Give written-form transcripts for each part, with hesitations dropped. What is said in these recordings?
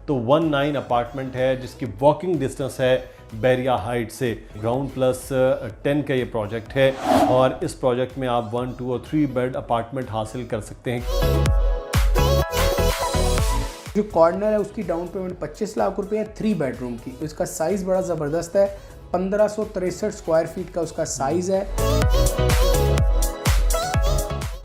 तो 19 अपार्टमेंट है जिसकी वॉकिंग डिस्टेंस है बैरिया हाइट से। ग्राउंड प्लस 10 का ये प्रोजेक्ट है और इस प्रोजेक्ट में आप 1, 2 और 3 बेड अपार्टमेंट हासिल कर सकते हैं। जो कॉर्नर है उसकी डाउन पेमेंट 25 लाख रुपए है 3 बेडरूम की। इसका साइज़ बड़ा ज़बरदस्त है, 1563 स्क्वायर फीट का उसका साइज़ है।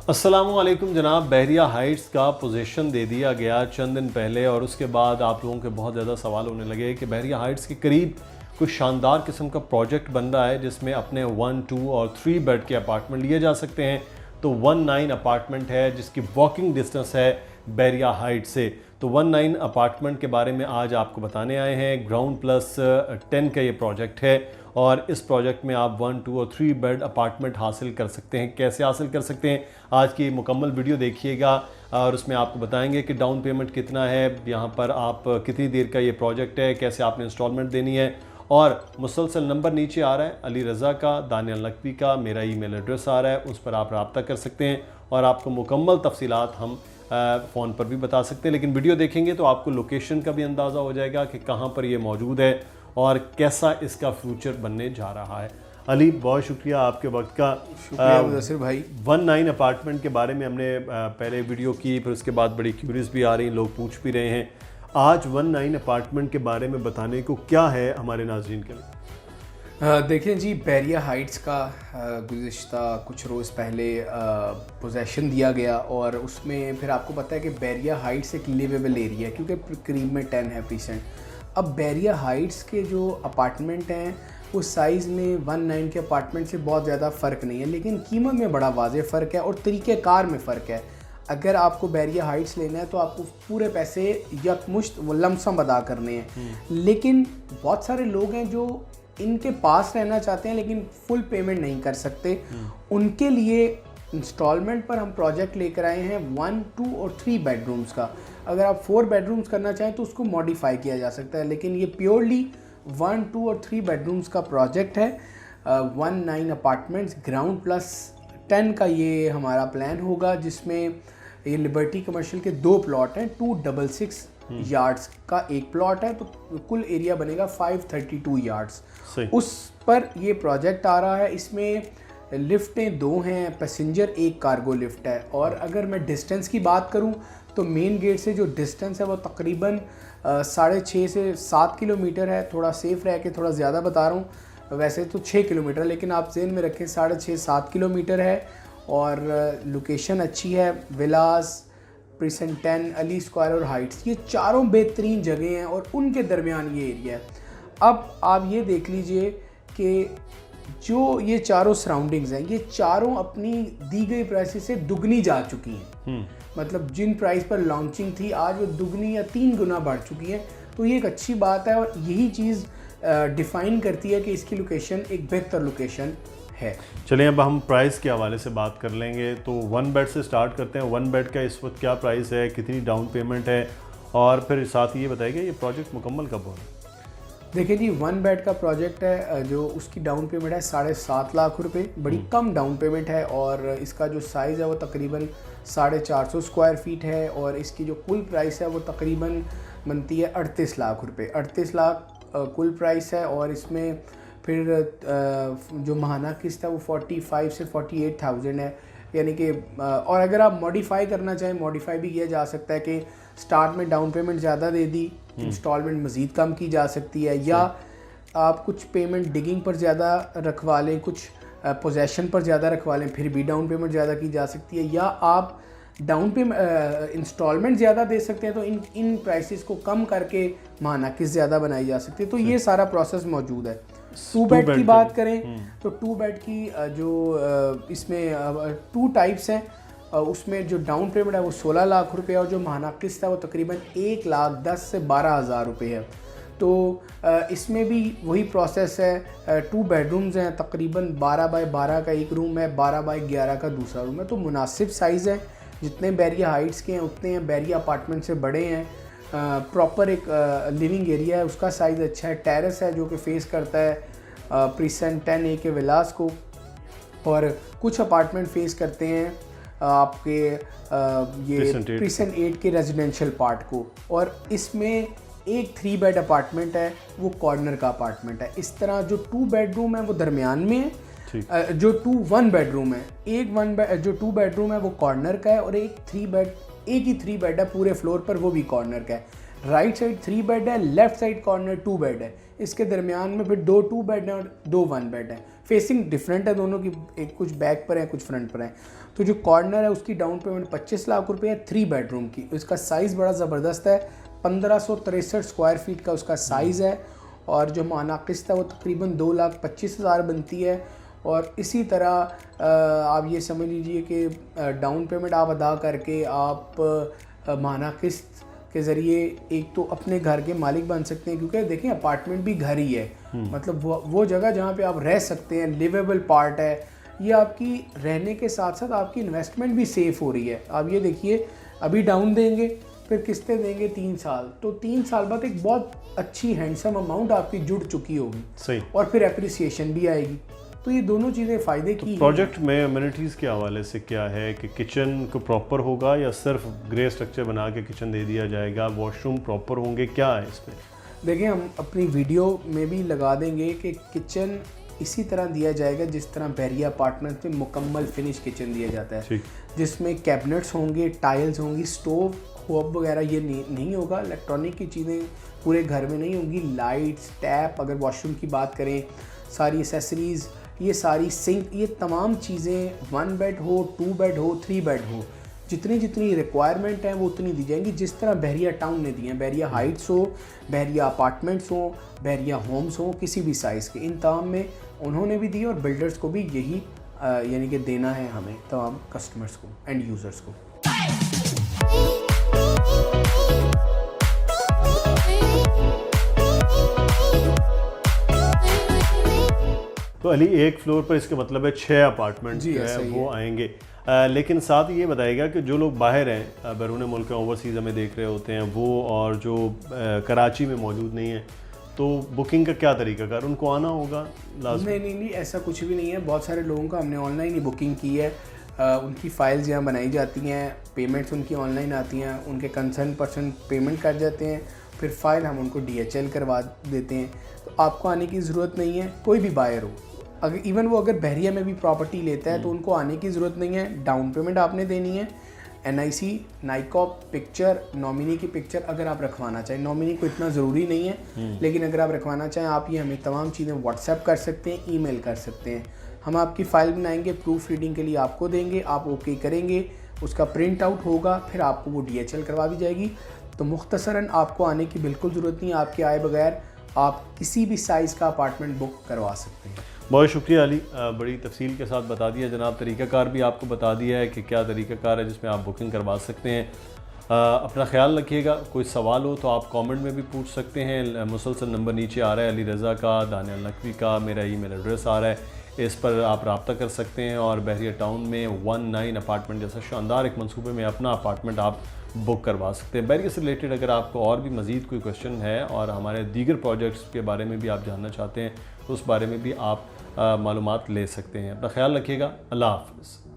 अस्सलामुअलैकुम जनाब, बहरिया हाइट्स का पोजीशन दे दिया गया चंद दिन पहले और उसके बाद आप लोगों के बहुत ज़्यादा सवाल होने लगे कि बहरिया हाइट्स के करीब कुछ शानदार किस्म का प्रोजेक्ट बन रहा है जिसमें अपने 1, 2 और 3 बेड के अपार्टमेंट लिए जा सकते हैं। तो 19 अपार्टमेंट है जिसकी वॉकिंग डिस्टेंस है बैरिया हाइट से। तो 19 अपार्टमेंट के बारे में आज आपको बताने आए हैं। ग्राउंड प्लस 10 का ये प्रोजेक्ट है और इस प्रोजेक्ट में आप 1, 2 और 3 बेड अपार्टमेंट हासिल कर सकते हैं। कैसे हासिल कर सकते हैं, आज की मुकम्मल वीडियो देखिएगा और उसमें आपको बताएंगे कि डाउन पेमेंट कितना है, यहाँ पर आप कितनी देर का ये प्रोजेक्ट है, कैसे आपने इंस्टॉलमेंट देनी है। और मुसलसल नंबर नीचे आ रहा है अली रज़ा का, दानियल नकवी का, मेरा ईमेल एड्रेस आ रहा है, उस पर आप रब्ता कर सकते हैं और आपको मुकम्मल तफसीलात हम फ़ोन पर भी बता सकते हैं। लेकिन वीडियो देखेंगे तो आपको लोकेशन का भी अंदाज़ा हो जाएगा कि कहाँ पर ये मौजूद है और कैसा इसका फ्यूचर बनने जा रहा है। अली, बहुत शुक्रिया आपके वक्त का। शुक्रिया मुदस्सिर भाई। 19 अपार्टमेंट के बारे में हमने पहले वीडियो की, फिर उसके बाद बड़ी क्यूरीज भी आ रही, लोग पूछ भी रहे हैं। आज 19 अपार्टमेंट के बारे में बताने को क्या है हमारे नाज़रीन के लिए? देखें जी, बैरिया हाइट्स का गुज़िश्ता कुछ रोज़ पहले पोजेसन दिया गया और उसमें फिर आपको पता है कि बैरिया हाइट्स एक लिवेबल एरिया है क्योंकि करीब में 10% है। अब बैरिया हाइट्स के जो अपार्टमेंट हैं वो साइज़ में 19 के अपार्टमेंट से बहुत ज़्यादा फ़र्क नहीं है, लेकिन कीमत में बड़ा वाज़ेह फ़र्क है और तरीक़ेकार में फ़र्क है। अगर आपको बैरिया हाइट्स लेना है तो आपको पूरे पैसे यकमुश्त वो लमसम अदा करने हैं, लेकिन बहुत सारे लोग हैं जो इनके पास रहना चाहते हैं लेकिन फुल पेमेंट नहीं कर सकते। उनके लिए इंस्टॉलमेंट पर हम प्रोजेक्ट लेकर आए हैं 1, 2 और 3 बेडरूम्स का। अगर आप 4 बेडरूम्स करना चाहें तो उसको मॉडिफाई किया जा सकता है, लेकिन ये प्योरली 1, 2 और 3 बेडरूम्स का प्रोजेक्ट है। 19 अपार्टमेंट्स ग्राउंड प्लस 10 का ये हमारा प्लान होगा, जिसमें ये लिबर्टी कमर्शियल के 2 प्लॉट हैं। 266 यार्ड्स का एक प्लॉट है, तो कुल एरिया बनेगा 532 यार्ड्स। उस पर ये प्रोजेक्ट आ रहा है। इसमें लिफ्टें 2 हैं, पैसेंजर 1 कार्गो लिफ्ट है। और अगर मैं डिस्टेंस की बात करूं तो मेन गेट से जो डिस्टेंस है वो तकरीबन 6.5 से 7 किलोमीटर है। थोड़ा सेफ रह के थोड़ा ज़्यादा बता रहा हूँ, वैसे तो 6 किलोमीटर, लेकिन आप ज़हन में रखें 6.5-7 किलोमीटर है। और लोकेशन अच्छी है, विलास, प्रिसेंट 10, अली स्क्वायर और हाइट्स, ये चारों बेहतरीन जगह हैं और उनके दरमियान ये एरिया है। अब आप ये देख लीजिए कि जो ये चारों सराउंडिंग्स हैं ये चारों अपनी दी गई प्राइस से दुगनी जा चुकी हैं। मतलब जिन प्राइस पर लॉन्चिंग थी आज वो दुगनी या 3 गुना बढ़ चुकी हैं। तो ये एक अच्छी बात है और यही चीज़ डिफ़ाइन करती है कि इसकी लोकेशन एक बेहतर लोकेशन है। चलिए अब हम प्राइस के हवाले से बात कर लेंगे। तो 1 बेड से स्टार्ट करते हैं। 1 बेड का इस वक्त क्या प्राइस है, कितनी डाउन पेमेंट है और फिर साथ ही ये बताइए ये प्रोजेक्ट मुकम्मल कब होगा? देखिए जी, 1 बेड का प्रोजेक्ट है जो उसकी डाउन पेमेंट है 7.5 लाख रुपए, बड़ी कम डाउन पेमेंट है। और इसका जो साइज़ है वो तकरीबन 450 स्क्वायर फीट है और इसकी जो कुल प्राइस है वो तकरीबन बनती है 38 लाख रुपए। 38 लाख कुल प्राइस है और इसमें फिर जो माहाना किस्त है वो 45 से 48,000 है, यानी कि और अगर आप मॉडिफाई करना चाहें मॉडिफाई भी किया जा सकता है कि स्टार्ट में डाउन पेमेंट ज़्यादा दे दी, इंस्टॉलमेंट मज़ीद कम की जा सकती है, या आप कुछ पेमेंट डिगिंग पर ज़्यादा रखवा लें, कुछ पोजेसन पर ज़्यादा रखवा लें, फिर भी डाउन पेमेंट ज़्यादा की जा सकती है, या आप डाउन पेमेंट इंस्टॉलमेंट ज़्यादा दे सकते हैं तो इन प्राइसेस को कम करके माहाना किस्त ज़्यादा बनाई जा सकती है। तो ये सारा प्रोसेस मौजूद है। 2 बेड की बात करें तो 2 बेड की जो इसमें 2 टाइप्स हैं, उसमें जो डाउन पेमेंट है वो 16 लाख रुपये और जो माहाना किस्त है वो तकरीबन 1,10,000 से 12,000 रुपये है। तो इसमें भी वही प्रोसेस है। 2 बेडरूम्स हैं, तकरीबन 12 बाय 12 का एक रूम है, 12 बाय 11 का दूसरा रूम है। तो मुनासिब साइज़ है, जितने बैरिया हाइट्स के हैं उतने हैं, बैरिया अपार्टमेंट से बड़े हैं। प्रॉपर एक लिविंग एरिया है, उसका साइज़ अच्छा है। टेरेस है जो कि फेस करता है प्रिसेंट 10A के विलास को, और कुछ अपार्टमेंट फेस करते हैं आपके ये प्रिसेंट 8 के रेजिडेंशियल पार्ट को। और इसमें एक 3 बेड अपार्टमेंट है वो कॉर्नर का अपार्टमेंट है। इस तरह जो 2 बेडरूम है वो दरमियान में है, जो 1 बेडरूम है, जो 2 बेडरूम है वो कॉर्नर का है, और एक ही 3 बेड है पूरे फ्लोर पर, वो भी कॉर्नर का है। राइट साइड 3 बेड है, लेफ्ट साइड कॉर्नर 2 बेड है। इसके दरमियान में फिर 2 2 बेड हैं और 2 1 बेड है। फेसिंग डिफरेंट है दोनों की, एक कुछ बैक पर है कुछ फ्रंट पर है। तो जो कॉर्नर है उसकी डाउन पेमेंट 25 लाख रुपए है 3 बेडरूम की। इसका साइज़ बड़ा ज़बरदस्त है, 1563 स्क्वायर फीट का उसका साइज़ है, और जो माना किस्त है वो तकरीबन 2,25,000 बनती है। और इसी तरह आप ये समझ लीजिए कि डाउन पेमेंट आप अदा करके आप माना किस्त के ज़रिए एक तो अपने घर के मालिक बन सकते हैं, क्योंकि देखें अपार्टमेंट भी घर ही है, मतलब वो जगह जहाँ पे आप रह सकते हैं, लिवेबल पार्ट है। ये आपकी रहने के साथ साथ आपकी इन्वेस्टमेंट भी सेफ़ हो रही है। आप ये देखिए, अभी डाउन देंगे फिर किस्तें देंगे 3 साल, तो 3 साल बाद एक बहुत अच्छी हैंडसम अमाउंट आपकी जुड़ चुकी होगी, सही, और फिर एप्रिसिएशन भी आएगी। तो ये दोनों चीज़ें फ़ायदे की। प्रोजेक्ट में अम्यूनिटीज़ के हवाले से क्या है कि किचन को प्रॉपर होगा या सिर्फ ग्रे स्ट्रक्चर बना के किचन दे दिया जाएगा, वॉशरूम प्रॉपर होंगे, क्या है इसमें? देखिए, हम अपनी वीडियो में भी लगा देंगे कि किचन इसी तरह दिया जाएगा जिस तरह बहरिया अपार्टमेंट में मुकम्मल फिनिश किचन दिया जाता है, जिसमें कैबिनेट्स होंगे, टाइल्स होंगी, स्टोव होब वगैरह ये नहीं होगा, इलेक्ट्रॉनिक की चीज़ें पूरे घर में नहीं होंगी, लाइट्स, टैप, अगर वॉशरूम की बात करें, सारी एसेसरीज़, ये सारी सिंक, ये तमाम चीज़ें 1 बेड हो, 2 बेड हो, 3 बेड हो, जितनी रिक्वायरमेंट है वो उतनी दी जाएंगी, जिस तरह बहरिया टाउन ने दी हैं। बहरिया हाइट्स हो, बहरिया अपार्टमेंट्स हो, बहरिया होम्स हो, किसी भी साइज़ के, इन तमाम में उन्होंने भी दी और बिल्डर्स को भी यही यानी कि देना है हमें तमाम कस्टमर्स को, एंड यूज़र्स को। तो अली, एक फ्लोर पर इसका मतलब है 6 अपार्टमेंट जो है वो आएंगे। लेकिन साथ ये बताएगा कि जो लोग बाहर हैं, बैरून मुल्क के ओवरसीज़ हमें देख रहे होते हैं वो, और जो कराची में मौजूद नहीं है, तो बुकिंग का क्या तरीका कर, उनको आना होगा लाजमी? नहीं, ऐसा कुछ भी नहीं है। बहुत सारे लोगों का हमने ऑनलाइन ही बुकिंग की है। उनकी फ़ाइल्स यहाँ बनाई जाती हैं, पेमेंट्स उनकी ऑनलाइन आती हैं, उनके कंसर्न पर्सन पेमेंट कर जाते हैं, फिर फ़ाइल हम उनको DHL करवा देते हैं। तो आपको आने की ज़रूरत नहीं है, कोई भी बायर हो, अगर बहरिया में भी प्रॉपर्टी लेता है तो उनको आने की ज़रूरत नहीं है। डाउन पेमेंट आपने देनी है, NIC, नाइकॉप पिक्चर, नॉमिनी की पिक्चर अगर आप रखवाना चाहें, नॉमिनी को इतना ज़रूरी नहीं है, लेकिन अगर आप रखवाना चाहें, आप ये हमें तमाम चीज़ें व्हाट्सएप कर सकते हैं, ईमेल कर सकते हैं। हम आपकी फ़ाइल बनाएंगे, प्रूफ रीडिंग के लिए आपको देंगे, आप ओके करेंगे, उसका प्रिंट आउट होगा, फिर आपको वो DHL करवा दी जाएगी। तो मुख्तसरन आपको आने की बिल्कुल ज़रूरत नहीं है, आपके आए बगैर आप किसी भी साइज़ का अपार्टमेंट बुक करवा सकते हैं। बहुत शुक्रिया अली, बड़ी तफसील के साथ बता दिया जनाब। तरीक़ाकार भी आपको बता दिया है कि क्या तरीक़ाकार है जिसमें आप बुकिंग करवा सकते हैं। अपना ख्याल रखिएगा। कोई सवाल हो तो आप कमेंट में भी पूछ सकते हैं। मुसलसल नंबर नीचे आ रहा है, अली रज़ा का, दानियल नकवी का, मेरा ईमेल एड्रेस आ रहा है, इस पर आप रब्ता कर सकते हैं। और बहरिया टाउन में 19 अपार्टमेंट जैसा शानदार एक मंसूबे में अपना अपार्टमेंट आप बुक करवा सकते हैं। बहरिया से रिलेटेड अगर आपको और भी मज़ीद कोई क्वेश्चन है और हमारे दीगर प्रोजेक्ट्स के बारे में भी आप जानना चाहते हैं तो उस बारे में भी आप मालूमात ले सकते हैं। अपना ख्याल रखिएगा। अल्लाह हाफ़िज़।